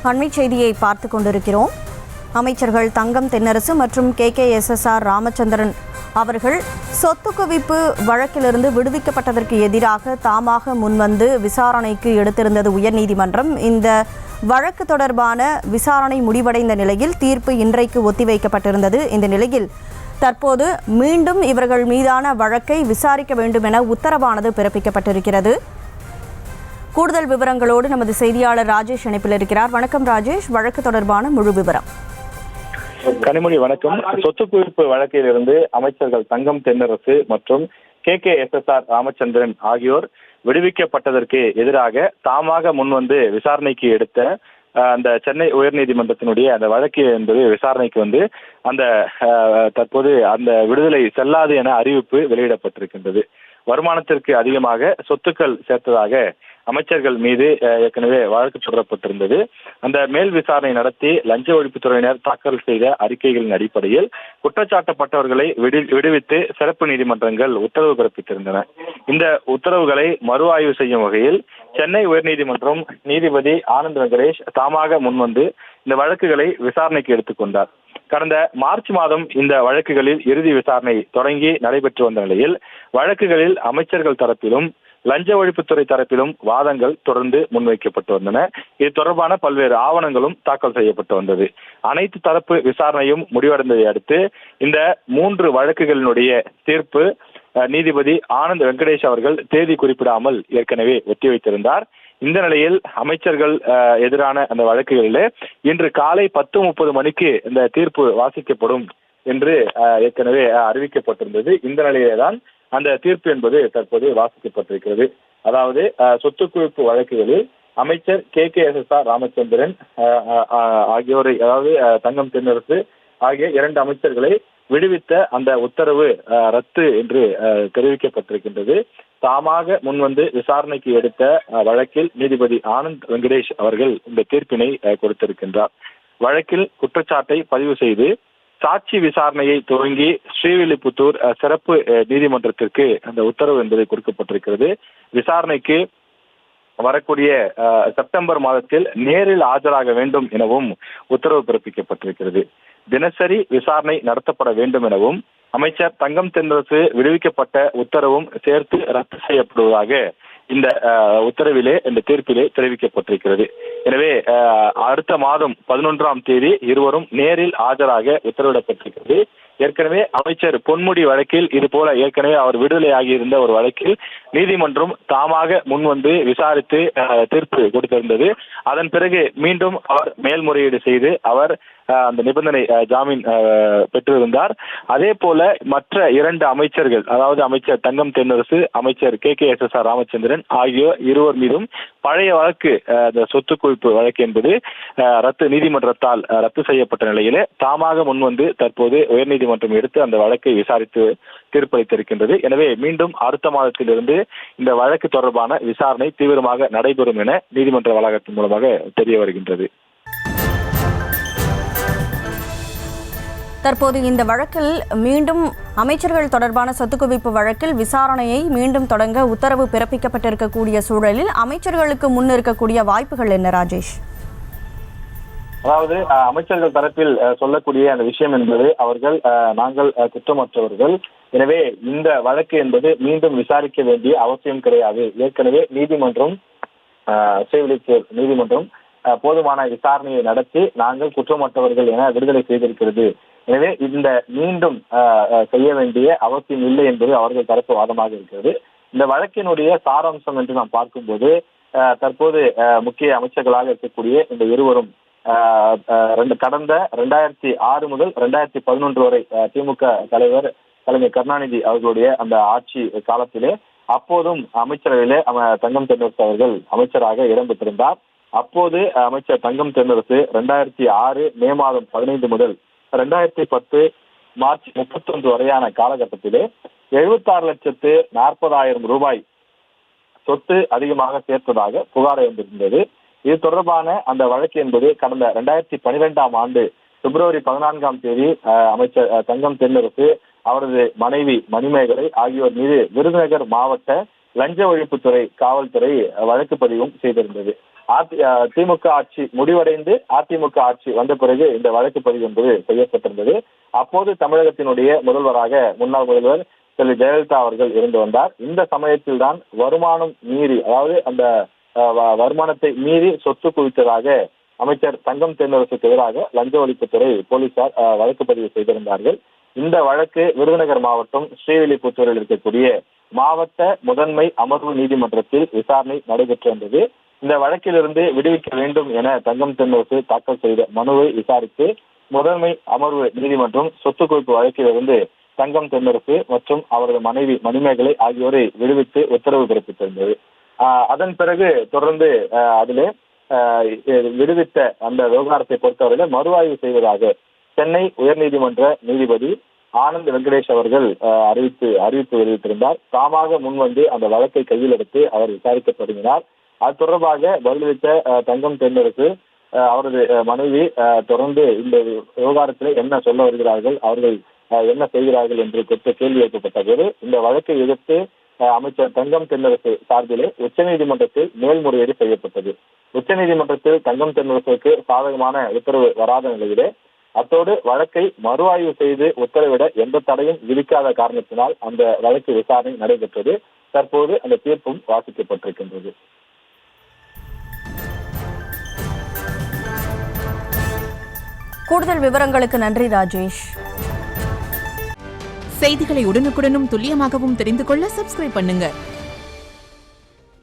அண்மை செய்தியை பார்த்து கொண்டிருக்கிறோம். அமைச்சர்கள் தங்கம் தென்னரசு மற்றும் KKSSR ராமச்சந்திரன் அவர்கள் சொத்து குவிப்பு வழக்கிலிருந்து விடுவிக்கப்பட்டதற்கு எதிராக தாமாக முன்வந்து விசாரணைக்கு எடுத்திருந்தது உயர்நீதிமன்றம். இந்த வழக்கு தொடர்பான விசாரணை முடிவடைந்த நிலையில் தீர்ப்பு இன்றைக்கு ஒத்திவைக்கப்பட்டிருந்தது. இந்த நிலையில் தற்போது மீண்டும் இவர்கள் மீதான வழக்கை விசாரிக்க வேண்டும் என உத்தரவானது பிறப்பிக்கப்பட்டிருக்கிறது. கூடுதல் விவரங்களோடு நமது செய்தியாளர் ராஜேஷ் இணைப்பில் இருக்கிறார். வணக்கம் ராஜேஷ், வழக்கு தொடர்பான முழு விவரம். கனிமொழி வணக்கம். சொத்து குவிப்பு வழக்கிலிருந்து அமைச்சர்கள் தங்கம் தென்னரசு மற்றும் KKSSR ராமச்சந்திரன் ஆகியோர் விடுவிக்கப்பட்டதற்கு எதிராக தாமாக முன்வந்து விசாரணைக்கு எடுத்த அந்த சென்னை உயர்நீதிமன்றத்தினுடைய அந்த வழக்கு என்பது விசாரணைக்கு வந்து அந்த தற்போது அந்த விடுதலை செல்லாது என அறிவிப்பு வெளியிடப்பட்டிருக்கின்றது. வருமானத்திற்கு அதிகமாக சொத்துக்கள் சேர்த்ததாக அமைச்சர்கள் மீது ஏற்கனவே வழக்கு தொடரப்பட்டிருந்தது. அந்த மேல் விசாரணை நடத்தி லஞ்ச ஒழிப்புத்துறையினர் தாக்கல் செய்த அறிக்கைகளின் அடிப்படையில் குற்றச்சாட்டப்பட்டவர்களை விடுவித்து சிறப்பு நீதிமன்றங்கள் உத்தரவு பிறப்பித்திருந்தன. இந்த உத்தரவுகளை மறு ஆய்வு செய்யும் வகையில் சென்னை உயர்நீதிமன்றம் நீதிபதி ஆனந்த் வெங்கடேஷ் தாமாக முன்வந்து இந்த வழக்குகளை விசாரணைக்கு எடுத்துக்கொண்டார். கடந்த மார்ச் மாதம் இந்த வழக்குகளில் இறுதி விசாரணை தொடங்கி நடைபெற்று வந்த நிலையில் வழக்குகளில் அமைச்சர்கள் தரப்பிலும் லஞ்ச ஒழிப்புத்துறை தரப்பிலும் வாதங்கள் தொடர்ந்து முன்வைக்கப்பட்டு வந்தன. இது தொடர்பான பல்வேறு ஆவணங்களும் தாக்கல் செய்யப்பட்டு வந்தது. அனைத்து தரப்பு விசாரணையும் முடிவடைந்ததை அடுத்து இந்த 3 வழக்குகளினுடைய தீர்ப்பு நீதிபதி ஆனந்த் வெங்கடேஷ் அவர்கள் தேதி குறிப்பிடாமல் ஏற்கனவே ஒத்திவைத்திருந்தார். இந்த நிலையில் அமைச்சர்கள் எதிரான அந்த வழக்குகளிலே இன்று காலை 10:30 மணிக்கு இந்த தீர்ப்பு வாசிக்கப்படும் என்று ஏற்கனவே அறிவிக்கப்பட்டிருந்தது. இந்த நிலையில்தான் அந்த தீர்ப்பு என்பது தற்போது வாசிக்கப்பட்டிருக்கிறது. அதாவது சொத்து குவிப்பு வழக்குகளில் அமைச்சர் KKSSR ராமச்சந்திரன் ஆகியோரை, அதாவது தங்கம் தென்னரசு ஆகிய 2 அமைச்சர்களை விடுவித்த அந்த உத்தரவு ரத்து என்று தெரிவிக்கப்பட்டிருக்கின்றது. தாமாக முன்வந்து விசாரணைக்கு எடுத்த வழக்கில் நீதிபதி ஆனந்த் வெங்கடேஷ் அவர்கள் இந்த தீர்ப்பினை கொடுத்திருக்கின்றார். வழக்கில் குற்றச்சாட்டை பதிவு செய்து சாட்சி விசாரணையை துவங்கி ஸ்ரீவில்லிபுத்தூர் சிறப்பு நீதிமன்றத்திற்கு அந்த உத்தரவு என்பது கொடுக்கப்பட்டிருக்கிறது. விசாரணைக்கு வரக்கூடிய செப்டம்பர் மாதத்தில் நேரில் ஆஜராக வேண்டும் எனவும் உத்தரவு பிறப்பிக்கப்பட்டிருக்கிறது. தினசரி விசாரணை நடத்தப்பட வேண்டும் எனவும் அமைச்சர் தங்கம் தென்னரசு விடுவிக்கப்பட்ட உத்தரவும் சேர்த்து ரத்து செய்யப்படுவதாக இந்த உத்தரவிலே, இந்த தீர்ப்பிலே தெரிவிக்கப்பட்டிருக்கிறது. எனவே அடுத்த மாதம் 11ஆம் தேதி இருவரும் நேரில் ஆஜராக உத்தரவிடப்பட்டிருக்கிறது. ஏற்கனவே அமைச்சர் பொன்முடி வழக்கில் இது போல ஏற்கனவே அவர் விடுதலையாகி இருந்த ஒரு வழக்கில் நீதிமன்றம் தாமாக முன்வந்து விசாரித்து தீர்ப்பு கொடுத்திருந்தது. அதன் பிறகு மீண்டும் அவர் மேல்முறையீடு செய்து அவர் அந்த நிபந்தனை ஜாமீன் பெற்றிருந்தார். அதே போல மற்ற 2 அமைச்சர்கள், அதாவது அமைச்சர் தங்கம் தென்னரசு, அமைச்சர் KKSSR ராமச்சந்திரன் ஆகிய இருவர் மீதும் பழைய வழக்கு, அந்த சொத்து குவிப்பு வழக்கு என்பது நீதிமன்றத்தால் ரத்து செய்யப்பட்ட நிலையிலே தாமாக முன்வந்து தற்போது உயர்நீதிமன்றம் எடுத்து அந்த வழக்கை விசாரித்து தீர்ப்பளித்திருக்கின்றது. எனவே மீண்டும் அடுத்த மாதத்திலிருந்து இந்த வழக்கு தொடர்பான விசாரணை தீவிரமாக நடைபெறும் என நீதிமன்ற வளாகத்தின் மூலமாக தெரிய வருகின்றது. தற்போது இந்த வழக்கில் மீண்டும் அமைச்சர்கள் தொடர்பான சொத்து குவிப்பு வழக்கில் விசாரணையை மீண்டும் தொடங்க உத்தரவு பிறப்பிக்கப்பட்டிருக்கக்கூடிய சூழலில் அமைச்சர்களுக்கு முன் இருக்கக்கூடிய வாய்ப்புகள் என்ன ராஜேஷ்? அதாவது அமைச்சர்கள் தரப்பில் சொல்லக்கூடிய அந்த விஷயம் என்பது அவர்கள் நாங்கள் குற்றமற்றவர்கள், எனவே இந்த வழக்கு என்பது மீண்டும் விசாரிக்க வேண்டிய அவசியம் கிடையாது. ஏற்கனவே நீதிமன்றம் போதுமான விசாரணையை நடத்தி நாங்கள் குற்றமற்றவர்கள் என விடுதலை செய்திருக்கிறது. எனவே இந்த மீண்டும் செய்ய வேண்டிய அவசியம் இல்லை என்பது அவர்கள் தரப்பு வாதமாக இருக்கிறது. இந்த வழக்கினுடைய சாராம்சம் என்று நாம் பார்க்கும்போது தற்போது முக்கிய அமைச்சர்களாக இருக்கக்கூடிய இந்த இருவரும் கடந்த 2006 முதல் 2011 வரை திமுக தலைவர் கலைஞர் கருணாநிதி அவர்களுடைய அந்த ஆட்சி காலத்திலே அப்போதும் அமைச்சரவையிலே தங்கம் தென்னரசு அவர்கள் அமைச்சராக இடம்பெற்றிருந்தார். அப்போது அமைச்சர் தங்கம் தென்னரசு 2006 மே மாதம் 15 முதல் 2010 மார்ச் 31 வரையான காலகட்டத்திலே 76,40,000 ரூபாய் சொத்து அதிகமாக சேர்த்ததாக புகார் எழுந்திருந்தது. இது தொடர்பான அந்த வழக்கு என்பது கடந்த 2012ஆம் ஆண்டு பிப்ரவரி 14ஆம் தேதி அமைச்சர் தங்கம் தென்னரசு, அவரது மனைவி மணிமேகலை ஆகியோர் மீது விருதுநகர் மாவட்ட லஞ்ச ஒழிப்புத்துறை காவல்துறை வழக்கு பதிவும் செய்திருந்தது. திமுக ஆட்சி முடிவடைந்து அதிமுக ஆட்சி வந்த பிறகு இந்த வழக்கு பதிவு என்பது செய்யப்பட்டிருந்தது. அப்போது தமிழகத்தினுடைய முதல்வராக முன்னாள் முதல்வர் செல்வி ஜெயலலிதா அவர்கள் இருந்து வந்தார். இந்த சமயத்தில் தான் வருமானம் மீறி, அதாவது அந்த வருமானத்தை மீறி சொத்து குவித்ததாக அமைச்சர் தங்கம் தென்னரசுக்கு எதிராக லஞ்ச ஒழிப்புத்துறை போலீசார் வழக்கு பதிவு செய்திருந்தார்கள். இந்த வழக்கு விருதுநகர் மாவட்டம் ஸ்ரீவில்லிபுத்தூரில் இருக்கக்கூடிய மாவட்ட முதன்மை அமர்வு நீதிமன்றத்தில் விசாரணை நடைபெற்று வந்தது. இந்த வழக்கிலிருந்து விடுவிக்க வேண்டும் என தங்கம் தென்னரசு தாக்கல் செய்த மனுவை விசாரித்து முதன்மை அமர்வு நீதிமன்றம் சொத்து குவிப்பு வழக்கிலிருந்து தங்கம் தென்னரசு மற்றும் அவரது மனைவி மணிமேகலை ஆகியோரை விடுவித்து உத்தரவு பிறப்பித்திருந்தது. அதன் பிறகு தொடர்ந்து அதிலே விடுவித்த அந்த விவகாரத்தை பொறுத்தவரையில் மறுஆய்வு செய்வதாக சென்னை உயர்நீதிமன்ற நீதிபதி ஆனந்த் வெங்கடேஷ் அவர்கள் அறிவிப்பு வெளியிட்டிருந்தார். தாமாக முன்வந்து அந்த வழக்கை கையில் எடுத்து அவர் விசாரிக்க தொடங்கினார். அது தொடர்பாக பதிலளித்த தங்கம் தென்னரசு அவரது மனைவி தொடர்ந்து இந்த விவகாரத்தில் என்ன சொல்ல வருகிறார்கள், அவர்கள் என்ன செய்கிறார்கள் என்று குறித்த கேள்வி எழுப்பப்பட்ட போது இந்த வழக்கை எதிர்த்து அமைச்சர் தங்கம் தென்னரசு சார்பிலே உச்சநீதிமன்றத்தில் மேல்முறையீடு செய்யப்பட்டது. உச்சநீதிமன்றத்தில் தங்கம் தென்னரசுக்கு சாதகமான உத்தரவு வராத நிலையிலே அத்தோடு வழக்கை மறுஆய்வு செய்து உத்தரவிட எந்த தடையும் விதிக்காத காரணத்தினால் அந்த வழக்கு விசாரணை நடைபெற்றது. தற்போது அந்த தீர்ப்பும் வாசிக்கப்பட்டிருக்கின்றது. கூடுதல் விவரங்களுக்கு நன்றி ராஜேஷ். செய்திகளை உடனுக்குடனும் துல்லியமாகவும் தெரிந்து கொள்ள சப்ஸ்கிரைப் பண்ணுங்க.